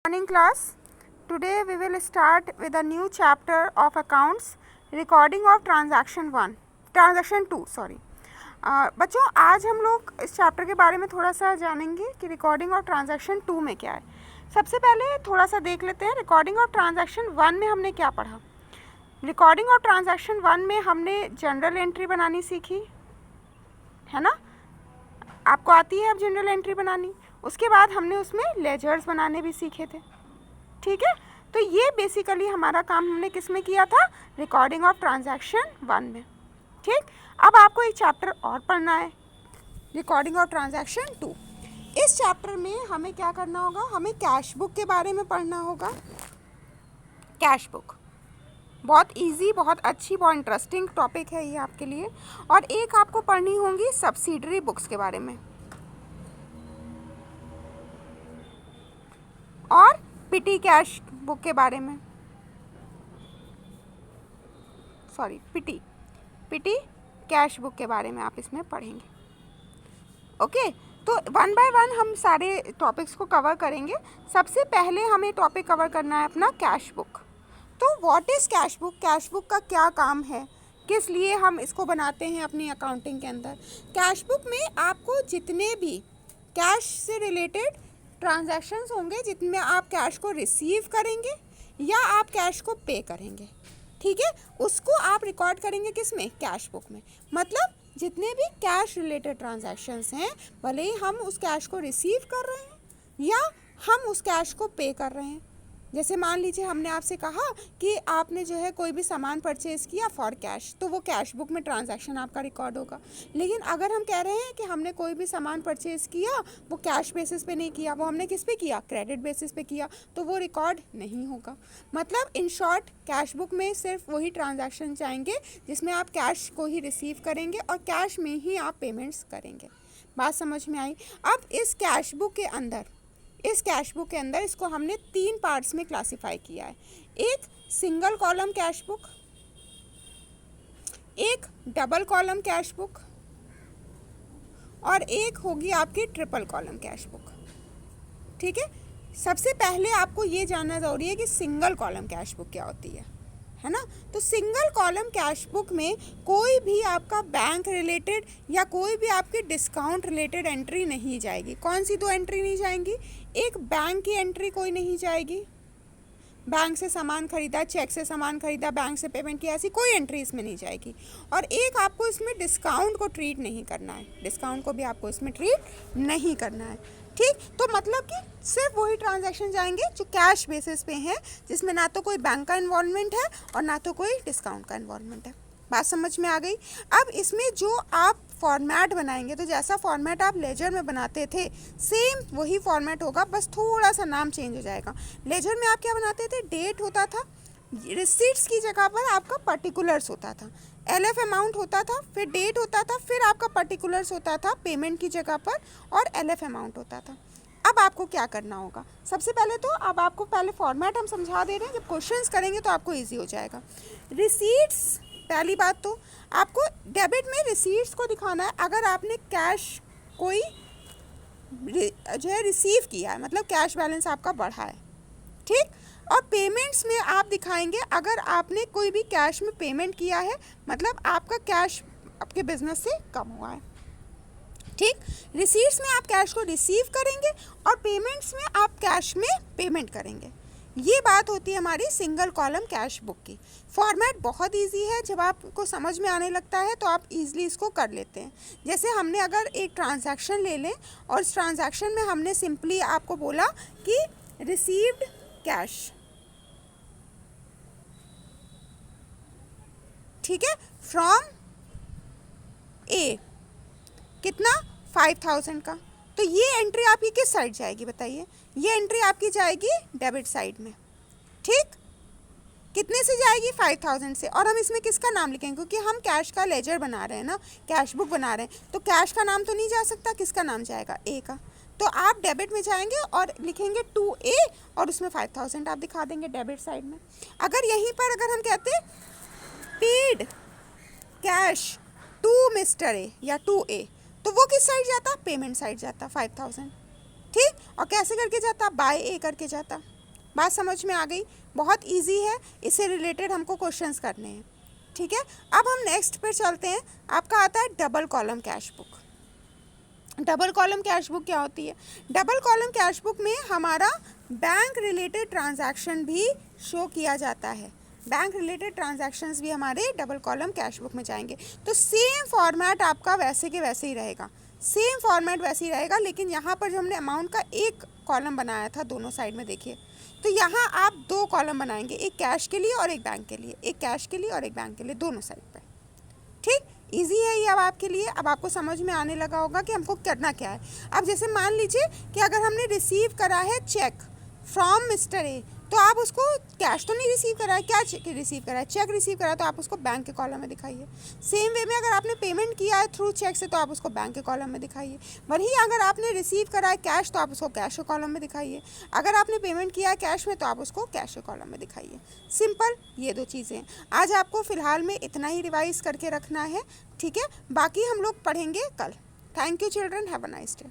Morning class. Today we will start with a new chapter of accounts, recording of transaction 2 sorry. बच्चों आज हम लोग इस chapter के बारे में थोड़ा सा जानेंगे कि रिकॉर्डिंग ऑफ ट्रांजैक्शन 2 में क्या है। सबसे पहले थोड़ा सा देख लेते हैं रिकॉर्डिंग ऑफ ट्रांजैक्शन 1 में हमने क्या पढ़ा। रिकॉर्डिंग ऑफ ट्रांजैक्शन 1 में हमने जनरल एंट्री बनानी सीखी है ना, आपको आती है अब जनरल एंट्री बनानी। उसके बाद हमने उसमें लेजर्स बनाने भी सीखे थे, ठीक है। तो ये बेसिकली हमारा काम हमने किस में किया था, रिकॉर्डिंग ऑफ ट्रांजैक्शन 1 में, ठीक। अब आपको एक चैप्टर और पढ़ना है, रिकॉर्डिंग ऑफ ट्रांजैक्शन 2। इस चैप्टर में हमें क्या करना होगा, हमें कैश बुक के बारे में पढ़ना होगा। कैश बुक बहुत इजी, बहुत अच्छी, बहुत इंटरेस्टिंग टॉपिक है ये आपके लिए। और एक आपको पढ़नी होंगी सब्सिडरी बुक्स के बारे में और पिटी कैश बुक के बारे में, सॉरी पिटी कैश बुक के बारे में आप इसमें पढ़ेंगे। ओके, तो वन बाय वन हम सारे टॉपिक्स को कवर करेंगे। सबसे पहले हमें टॉपिक कवर करना है अपना कैश बुक। तो what is cash book, cash book का क्या काम है, किस लिए हम इसको बनाते हैं अपनी अकाउंटिंग के अंदर। कैश बुक में आपको जितने भी कैश से रिलेटेड ट्रांजैक्शंस होंगे, जितने आप कैश को रिसीव करेंगे या आप कैश को पे करेंगे, ठीक है, उसको आप रिकॉर्ड करेंगे किस में, कैश बुक में। मतलब जितने भी कैश रिलेटेड ट्रांजैक्शंस हैं, भले ही हम उस कैश को रिसीव कर रहे हैं या हम उस कैश को पे कर रहे हैं। जैसे मान लीजिए हमने आपसे कहा कि आपने जो है कोई भी सामान परचेज़ किया फॉर कैश, तो वो कैश बुक में ट्रांजैक्शन आपका रिकॉर्ड होगा। लेकिन अगर हम कह रहे हैं कि हमने कोई भी सामान परचेज़ किया, वो कैश बेसिस पे नहीं किया, वो हमने किस पे किया, क्रेडिट बेसिस पे किया, तो वो रिकॉर्ड नहीं होगा। मतलब इन शॉर्ट कैश बुक में सिर्फ वही ट्रांजैक्शन जाएंगे जिसमें आप कैश को ही रिसीव करेंगे और कैश में ही आप पेमेंट्स करेंगे। बात समझ में आई। अब इस कैश बुक के अंदर इसको हमने 3 पार्ट्स में क्लासिफाई किया है। एक सिंगल कॉलम कैश बुक, एक डबल कॉलम कैश बुक और एक होगी आपकी ट्रिपल कॉलम कैश बुक, ठीक है। सबसे पहले आपको ये जानना ज़रूरी है कि सिंगल कॉलम कैश बुक क्या होती है ना। तो सिंगल कॉलम कैश बुक में कोई भी आपका बैंक रिलेटेड या कोई भी आपकी डिस्काउंट रिलेटेड एंट्री नहीं जाएगी। कौन सी 2 एंट्री नहीं जाएंगी, एक बैंक की एंट्री कोई नहीं जाएगी, बैंक से सामान खरीदा, चेक से सामान खरीदा, बैंक से पेमेंट किया, ऐसी कोई एंट्री इसमें नहीं जाएगी। और एक आपको इसमें डिस्काउंट को ट्रीट नहीं करना है, डिस्काउंट को भी आपको इसमें ट्रीट नहीं करना है, ठीक। तो मतलब कि सिर्फ वही ट्रांजैक्शन जाएंगे जो कैश बेसिस पे हैं, जिसमें ना तो कोई बैंक का इन्वॉल्वमेंट है और ना तो कोई डिस्काउंट का इन्वॉल्वमेंट है। बात समझ में आ गई। अब इसमें जो आप फॉर्मेट बनाएंगे, तो जैसा फॉर्मेट आप लेजर में बनाते थे सेम वही फॉर्मेट होगा, बस थोड़ा सा नाम चेंज हो जाएगा। लेजर में आप क्या बनाते थे, डेट होता था, रिसीट्स की जगह पर आपका पर्टिकुलर्स होता था, LF अमाउंट होता था, फिर डेट होता था, फिर आपका पर्टिकुलर्स होता था पेमेंट की जगह पर और LF अमाउंट होता था। अब आपको क्या करना होगा, सबसे पहले तो अब आपको पहले फॉर्मेट हम समझा दे रहे हैं, जब क्वेश्चंस करेंगे तो आपको इजी हो जाएगा। रिसीट्स, पहली बात तो आपको डेबिट में रिसीट्स को दिखाना है अगर आपने कैश कोई जो है रिसीव किया है, मतलब कैश बैलेंस आपका बढ़ा है, ठीक। और पेमेंट्स में आप दिखाएंगे अगर आपने कोई भी कैश में पेमेंट किया है, मतलब आपका कैश आपके बिजनेस से कम हुआ है, ठीक। रिसीट्स में आप कैश को रिसीव करेंगे और पेमेंट्स में आप कैश में पेमेंट करेंगे। ये बात होती है हमारी सिंगल कॉलम कैश बुक की। फॉर्मेट बहुत इजी है, जब आपको समझ में आने लगता है तो आप इजीली इसको कर लेते हैं। जैसे हमने अगर एक ट्रांजैक्शन ले लें और इस ट्रांजैक्शन में हमने सिंपली आपको बोला कि रिसीव्ड कैश, ठीक है, फ्रॉम ए, कितना, 5000 का, तो ये एंट्री आपकी किस साइड जाएगी बताइए, ये एंट्री आपकी जाएगी डेबिट साइड में, ठीक। कितने से जाएगी, 5000 से। और हम इसमें किसका नाम लिखेंगे, क्योंकि हम कैश का लेजर बना रहे हैं ना, कैश बुक बना रहे हैं, तो कैश का नाम तो नहीं जा सकता, किसका नाम जाएगा, ए का। तो आप डेबिट में जाएंगे और लिखेंगे 2A और उसमें 5000 आप दिखा देंगे डेबिट साइड में। अगर यहीं पर अगर हम कहते paid cash to mister A या 2A, तो वो किस साइड जाता, पेमेंट साइड जाता 5000, ठीक। और कैसे करके जाता, बाय ए करके जाता, बात समझ में आ गई? बहुत इजी है, इससे रिलेटेड हमको क्वेश्चंस करने हैं, ठीक है। अब हम नेक्स्ट पे चलते हैं। आपका आता है double column cash book. Double column cash book क्या होती है? डबल कॉलम कैश बुक में हमारा बैंक रिलेटेड ट्रांजैक्शन भी शो किया जाता है। बैंक रिलेटेड ट्रांजैक्शंस भी हमारे डबल कॉलम कैश बुक में जाएंगे। तो सेम फॉर्मेट आपका वैसे के वैसे ही रहेगा, सेम फॉर्मेट वैसे ही रहेगा, लेकिन यहाँ पर जो हमने अमाउंट का एक कॉलम बनाया था दोनों साइड में, देखिए, तो यहाँ आप दो कॉलम बनाएंगे, एक कैश के लिए और एक बैंक के लिए, एक कैश के लिए और एक बैंक के लिए, दोनों साइड पर। ठीक, इजी है ये अब आपके लिए। अब आपको समझ में आने लगा होगा कि हमको करना क्या है। अब जैसे मान लीजिए कि अगर हमने रिसीव करा है चेक फ्रॉम मिस्टर ए, तो आप उसको कैश तो नहीं रिसीव करा है, क्या चेक रिसीव करा है? चेक रिसीव करा है, तो आप उसको बैंक के कॉलम में दिखाइए। सेम वे में अगर आपने पेमेंट किया है थ्रू चेक से, तो आप उसको बैंक के कॉलम में दिखाइए। वहीं अगर आपने रिसीव करा है कैश, तो आप उसको कैश के कॉलम में दिखाइए। अगर आपने पेमेंट किया है कैश में, तो आप उसको कैश के कॉलम में दिखाइए। सिंपल, ये दो चीज़ें। आज आपको फ़िलहाल में इतना ही रिवाइज करके रखना है, ठीक है। बाकी हम लोग पढ़ेंगे कल। Thank you children, have a nice day.